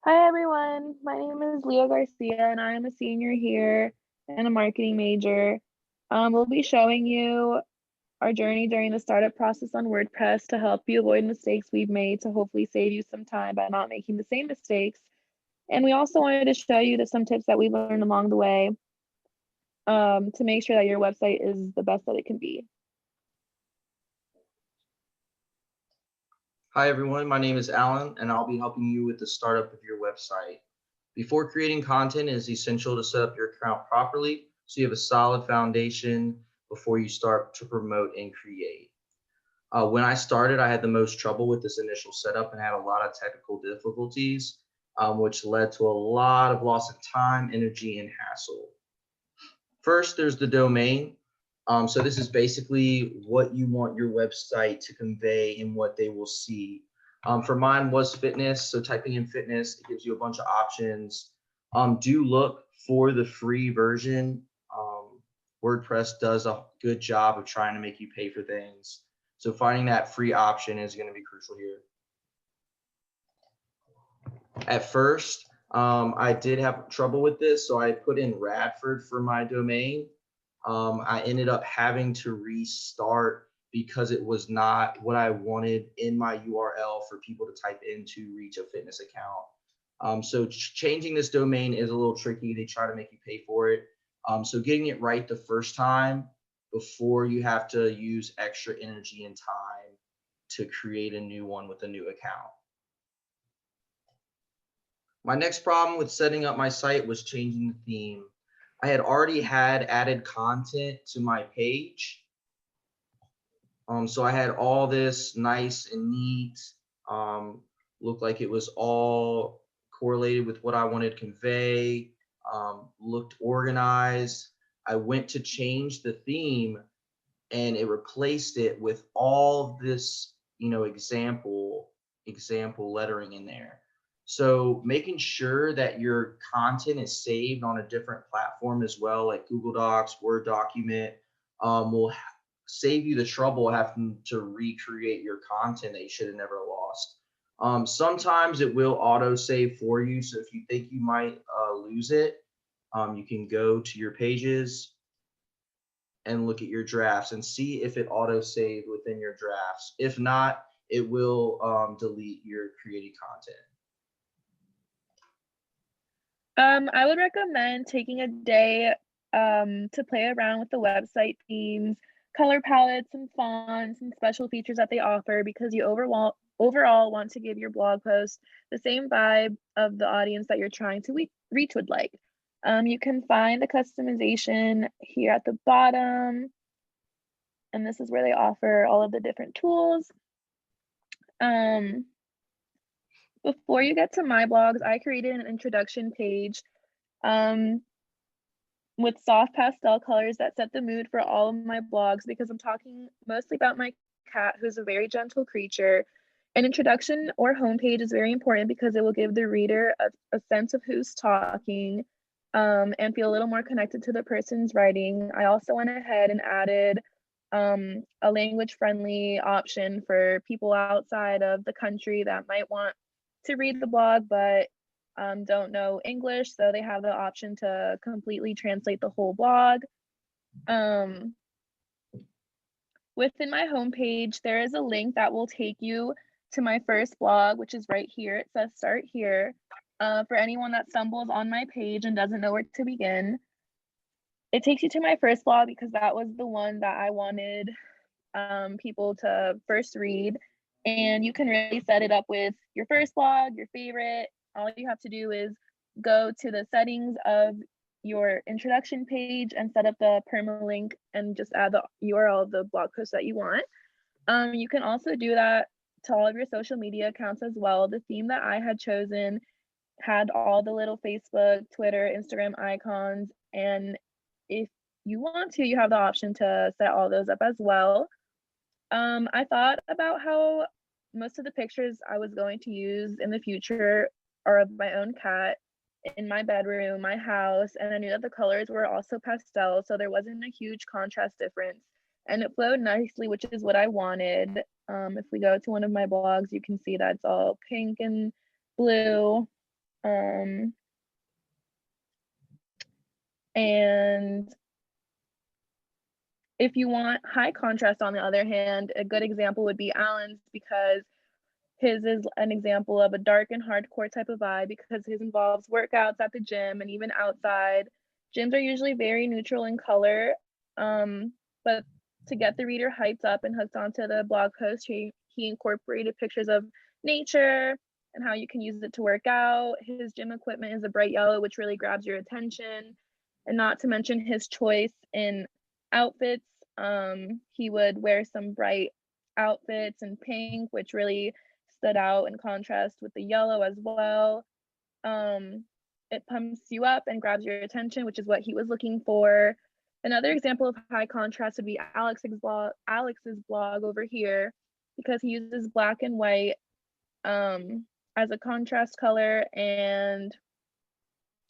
Hi everyone, my name is Leah Garcia and I am a senior here and a marketing major. We'll be showing you our journey during the startup process on WordPress to help you avoid mistakes we've made to hopefully save you some time by not making the same mistakes. And we also wanted to show you some tips that we've learned along the way to make sure that your website is the best that it can be. Hi everyone, my name is Alan and I'll be helping you with the startup of your website. Before creating content, it is essential to set up your account properly so you have a solid foundation before you start to promote and create. When I started, I had the most trouble with this initial setup and had a lot of technical difficulties, which led to a lot of loss of time, energy, and hassle. First, there's the domain. So this is basically what you want your website to convey and what they will see. For mine was fitness. So typing in fitness, it gives you a bunch of options. Do look for the free version. WordPress does a good job of trying to make you pay for things. So finding that free option is going to be crucial here. At first, I did have trouble with this, so I put in Radford for my domain. I ended up having to restart because it was not what I wanted in my URL for people to type in to reach a fitness account. So changing this domain is a little tricky. They try to make you pay for it. So getting it right the first time before you have to use extra energy and time to create a new one with a new account. My next problem with setting up my site was changing the theme. I had already had added content to my page. So I had all this nice and neat, looked like it was all correlated with what I wanted to convey, looked organized. I went to change the theme and it replaced it with all this, example lettering in there. So making sure that your content is saved on a different platform as well, like Google Docs, Word document, will save you the trouble of having to recreate your content that you should have never lost. Sometimes it will auto save for you. So if you think you might lose it, you can go to your pages and look at your drafts and see if it auto saved within your drafts. If not, it will delete your created content. I would recommend taking a day to play around with the website themes, color palettes, and fonts and special features that they offer because you overall want to give your blog post the same vibe of the audience that you're trying to reach would like. You can find the customization here at the bottom, and this is where they offer all of the different tools. Before you get to my blogs, I created an introduction page with soft pastel colors that set the mood for all of my blogs because I'm talking mostly about my cat, who's a very gentle creature. An introduction or homepage is very important because it will give the reader a sense of who's talking and feel a little more connected to the person's writing. I also went ahead and added a language-friendly option for people outside of the country that might want to read the blog but don't know English, so they have the option to completely translate the whole blog. Within my homepage, there is a link that will take you to my first blog, which is right here. It says start here. For anyone that stumbles on my page and doesn't know where to begin, it takes you to my first blog because that was the one that I wanted people to first read. And you can really set it up with your first blog, your favorite. All you have to do is go to the settings of your introduction page and set up the permalink and just add the URL of the blog post that you want. You can also do that to all of your social media accounts as well. The theme that I had chosen had all the little Facebook, Twitter, Instagram icons, and if you want to, you have the option to set all those up as well. I thought about how most of the pictures I was going to use in the future are of my own cat in my bedroom, my house, and I knew that the colors were also pastel, so there wasn't a huge contrast difference. And it flowed nicely, which is what I wanted. If we go to one of my blogs, you can see that it's all pink and blue. And if you want high contrast, on the other hand, a good example would be Alan's, because his is an example of a dark and hardcore type of vibe, because his involves workouts at the gym and even outside. Gyms are usually very neutral in color, but to get the reader hyped up and hooked onto the blog post, he incorporated pictures of nature and how you can use it to work out. His gym equipment is a bright yellow, which really grabs your attention. And not to mention his choice in outfits. He would wear some bright outfits in pink, which really stood out in contrast with the yellow as well. It pumps you up and grabs your attention, which is what he was looking for. Another example of high contrast would be Alex's blog over here, because he uses black and white as a contrast color, and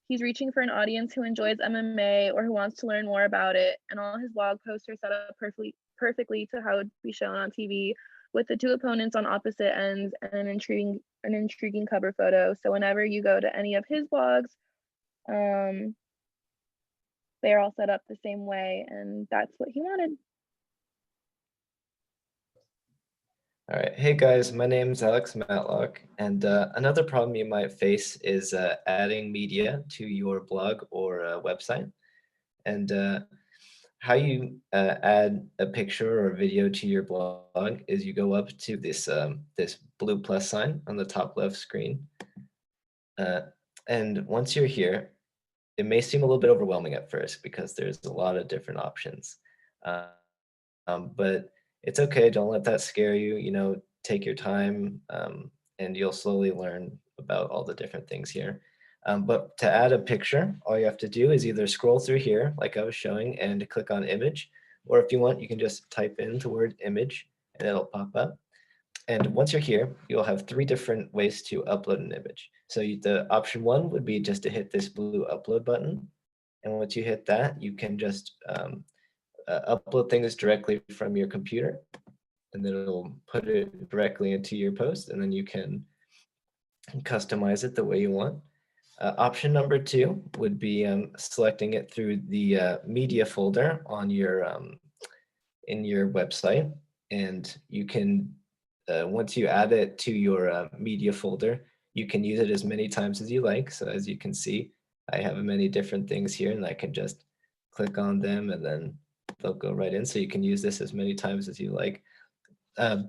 he's reaching for an audience who enjoys MMA or who wants to learn more about it. And all his blog posts are set up perfectly to how it would be shown on TV, with the two opponents on opposite ends and an intriguing cover photo. So whenever you go to any of his blogs, they're all set up the same way, and that's what he wanted. All right, hey guys, my name is Alex Matlock, and another problem you might face is adding media to your blog or website. And how you add a picture or video to your blog is you go up to this this blue plus sign on the top left screen, and once you're here, it may seem a little bit overwhelming at first because there's a lot of different options. But it's okay. Don't let that scare you. You know, take your time, and you'll slowly learn about all the different things here. But to add a picture, all you have to do is either scroll through here, like I was showing, and click on image, or if you want, you can just type in the word image and it'll pop up. And once you're here, you'll have 3 different ways to upload an image. So the option 1 would be just to hit this blue upload button. And once you hit that, you can just upload things directly from your computer, and then it'll put it directly into your post, and then you can customize it the way you want. Option number 2 would be selecting it through the media folder on your in your website, and you can once you add it to your media folder, you can use it as many times as you like. So as you can see, I have many different things here, and I can just click on them and then they'll go right in. So you can use this as many times as you like.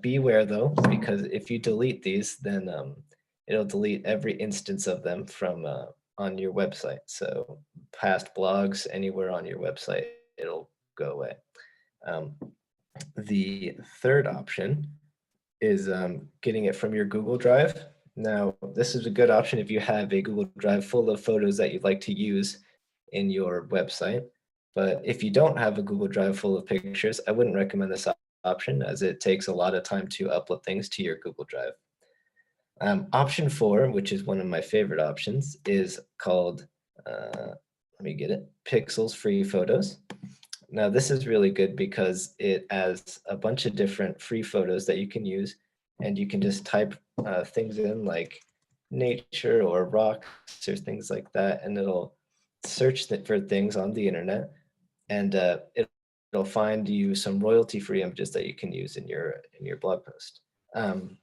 Beware though, because if you delete these, then it'll delete every instance of them from on your website. So past blogs anywhere on your website, it'll go away. The third option is getting it from your Google Drive. Now, this is a good option if you have a Google Drive full of photos that you'd like to use in your website. But if you don't have a Google Drive full of pictures, I wouldn't recommend this option, as it takes a lot of time to upload things to your Google Drive. Option 4, which is one of my favorite options, is called, let me get it, Pixels Free Photos. Now, this is really good because it has a bunch of different free photos that you can use, and you can just type things in like nature or rocks or things like that, and it'll search for things on the internet, and it'll find you some royalty-free images that you can use in your blog post. On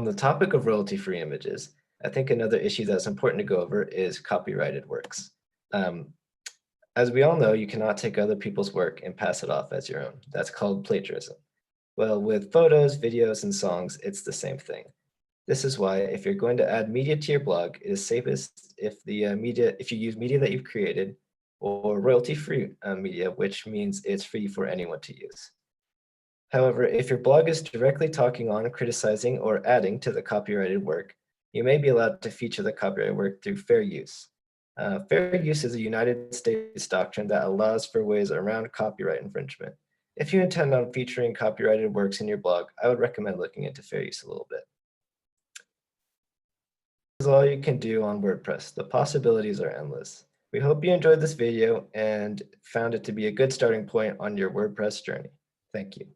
the topic of royalty-free images, I think another issue that's important to go over is copyrighted works. As we all know, you cannot take other people's work and pass it off as your own. That's called plagiarism. Well, with photos, videos, and songs, it's the same thing. This is why if you're going to add media to your blog, it is safest if if you use media that you've created, or royalty-free media, which means it's free for anyone to use. However, if your blog is directly talking on, criticizing, or adding to the copyrighted work, you may be allowed to feature the copyrighted work through fair use. Fair use is a United States doctrine that allows for ways around copyright infringement. If you intend on featuring copyrighted works in your blog, I would recommend looking into fair use a little bit. This is all you can do on WordPress. The possibilities are endless. We hope you enjoyed this video and found it to be a good starting point on your WordPress journey. Thank you.